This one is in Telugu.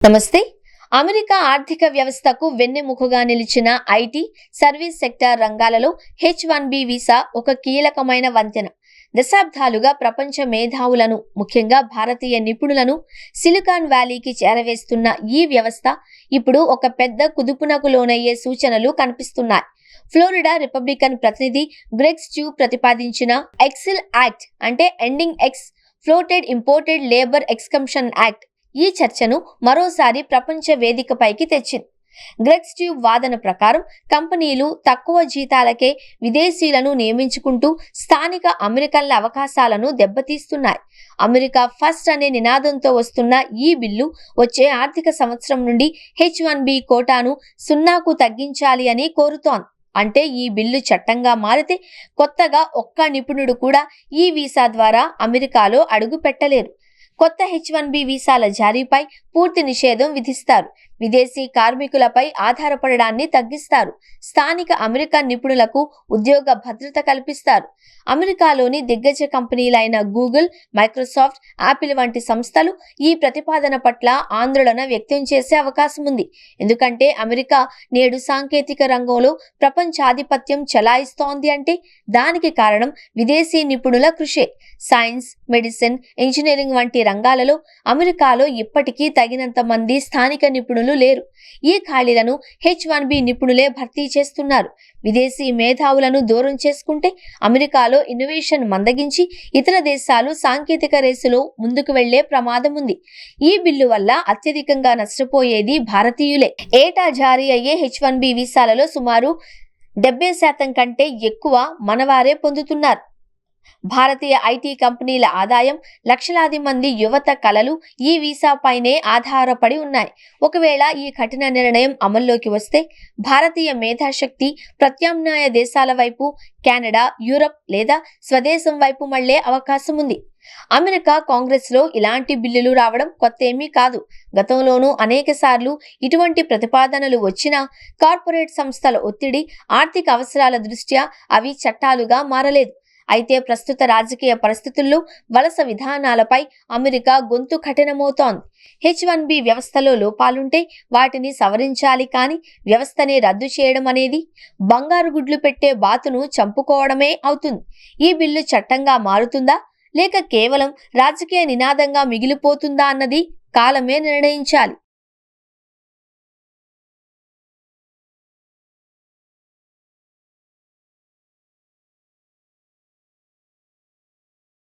నమస్తే. అమెరికా ఆర్థిక వ్యవస్థకు వెన్నెముకగా నిలిచిన ఐటీ, సర్వీస్ సెక్టార్ రంగాలలో H-1B వీసా ఒక కీలకమైన వంతెన. దశాబ్దాలుగా ప్రపంచ మేధావులను, ముఖ్యంగా భారతీయ నిపుణులను సిలికాన్ వ్యాలీకి చేరవేస్తున్న ఈ వ్యవస్థ ఇప్పుడు ఒక పెద్ద కుదుపునకు లోనయ్యే సూచనలు కనిపిస్తున్నాయి. ఫ్లోరిడా రిపబ్లికన్ ప్రతినిధి గ్రెగ్ స్ట్యూ ప్రతిపాదించిన ఎక్సిల్ యాక్ట్ అంటే ending exploited imported labour exemption act ఈ చర్చను మరోసారి ప్రపంచ వేదికపైకి తెచ్చింది. గ్రెగ్ స్ట్యూ వాదన ప్రకారం కంపెనీలు తక్కువ జీతాలకే విదేశీయులను నియమించుకుంటూ స్థానిక అమెరికన్ల అవకాశాలను దెబ్బతీస్తున్నాయి. అమెరికా ఫస్ట్ అనే నినాదంతో వస్తున్న ఈ బిల్లు వచ్చే ఆర్థిక సంవత్సరం నుండి H-1B కోటాను 0కు తగ్గించాలి అని కోరుతోంది. అంటే ఈ బిల్లు చట్టంగా మారితే కొత్తగా ఒక్క నిపుణుడు కూడా ఈ వీసా ద్వారా అమెరికాలో అడుగు పెట్టలేరు. కొత్త H-1B వీసాల జారీపై పూర్తి నిషేధం విధిస్తారు. విదేశీ కార్మికులపై ఆధారపడడాన్ని తగ్గిస్తారు. స్థానిక అమెరికన్ నిపుణులకు ఉద్యోగ భద్రత కల్పిస్తారు. అమెరికాలోని దిగ్గజ కంపెనీలైన గూగుల్, మైక్రోసాఫ్ట్, యాపిల్ వంటి సంస్థలు ఈ ప్రతిపాదన పట్ల ఆందోళన వ్యక్తం చేసే అవకాశం ఉంది. ఎందుకంటే అమెరికా నేడు సాంకేతిక రంగంలో ప్రపంచాధిపత్యం చెలాయిస్తోంది అంటే దానికి కారణం విదేశీ నిపుణుల కృషే. సైన్స్, మెడిసిన్, ఇంజనీరింగ్ వంటి రంగాలలో అమెరికాలో ఇప్పటికీ తగినంత మంది స్థానిక నిపుణులు లేరు. ఈ ఖాళీలను H-1B నిపుణులే భర్తీ చేస్తున్నారు. విదేశీ మేధావులను దూరం చేసుకుంటే అమెరికాలో ఇన్నోవేషన్ మందగించి ఇతర దేశాలు సాంకేతిక రేసులో ముందుకు వెళ్లే ప్రమాదం ఉంది. ఈ బిల్లు వల్ల అత్యధికంగా నష్టపోయేది భారతీయులే. ఏటా జారీ అయ్యే H-1B వీసాలలో సుమారు 70% కంటే ఎక్కువ మనవారే పొందుతున్నారు. భారతీయ ఐటీ కంపెనీల ఆదాయం, లక్షలాది మంది యువత కలలు ఈ వీసాపైనే ఆధారపడి ఉన్నాయి. ఒకవేళ ఈ కఠిన నిర్ణయం అమల్లోకి వస్తే భారతీయ మేధాశక్తి ప్రత్యామ్నాయ దేశాల వైపు, కెనడా, యూరప్ లేదా స్వదేశం వైపు మళ్లే అవకాశం ఉంది. అమెరికా కాంగ్రెస్లో ఇలాంటి బిల్లులు రావడం కొత్తేమీ కాదు. గతంలోనూ అనేకసార్లు ఇటువంటి ప్రతిపాదనలు వచ్చినా కార్పొరేట్ సంస్థల ఒత్తిడి, ఆర్థిక అవసరాల దృష్ట్యా అవి చట్టాలుగా మారలేదు. అయితే ప్రస్తుత రాజకీయ పరిస్థితుల్లో, వలస విధానాలపై అమెరికా గొంతు కఠినమవుతోంది. H-1B వ్యవస్థలో లోపాలుంటే వాటిని సవరించాలి కానీ వ్యవస్థనే రద్దు చేయడం అనేది బంగారు గుడ్లు పెట్టే బాతును చంపుకోవడమే అవుతుంది. ఈ బిల్లు చట్టంగా మారుతుందా లేక కేవలం రాజకీయ నినాదంగా మిగిలిపోతుందా అన్నది కాలమే నిర్ణయించాలి.